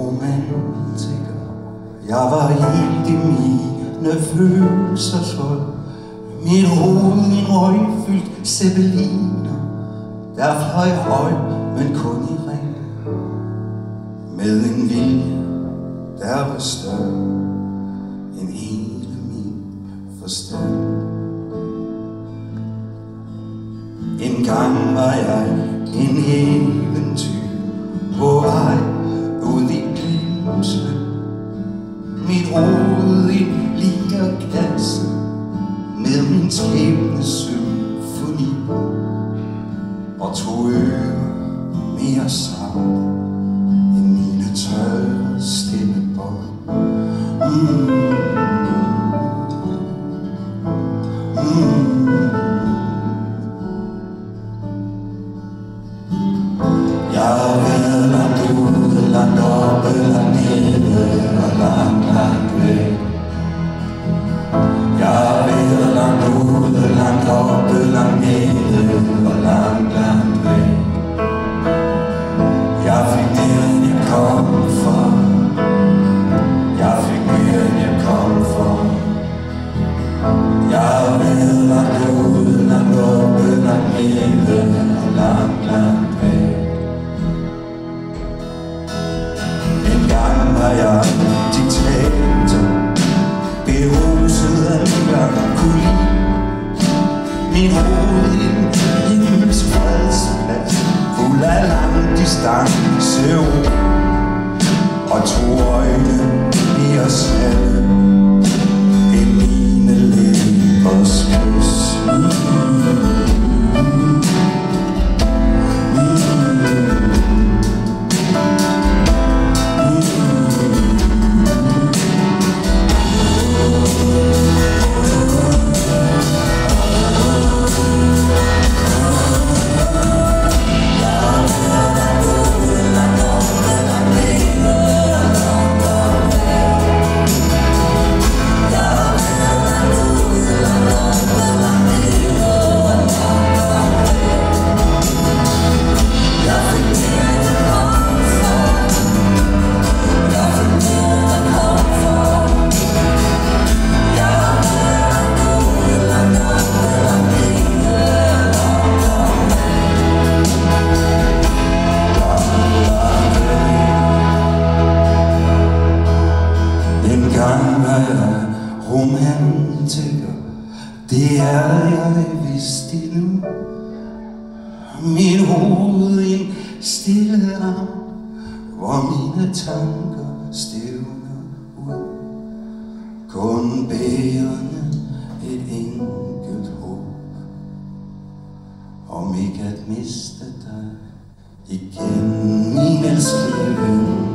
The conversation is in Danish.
romantiker. Jeg var helt i mine følelsesvold. Mit hoved en røgfyldt zeppeliner, der fløj højt, men kun i ring. Med en vilje, der var større end hele min forstand. En gang var jeg en eventyr på vej ud i glemslen. Mit hoved i en ligerkasse med min skæbnes symfoni, og tog ører mere sammen end mine tørre stemmebånd. Jeg har været langt ude, langt oppe, langt nede og langt, langt væk. Jeg har været langt ude, langt oppe, langt nede og langt, langt væk. Jeg fik mere end jeg kom for. Jeg fik mere end jeg kom for. Jeg har været langt ude, langt oppe, langt nede og langt, langt væk. Engang var jeg diktator, beruset af melankoli. Min hoved i en himmelsk fredsplads, fuld af lang distance og to øjne mere smalle end mine læbers kys. Engang var jeg romantiker, det er jeg vist endnu. Mit hoved i en stille arm, hvor mine tanker stævner ud. Kun bærende et enkelt håb om ikke at miste dig igen, min elskelige ven.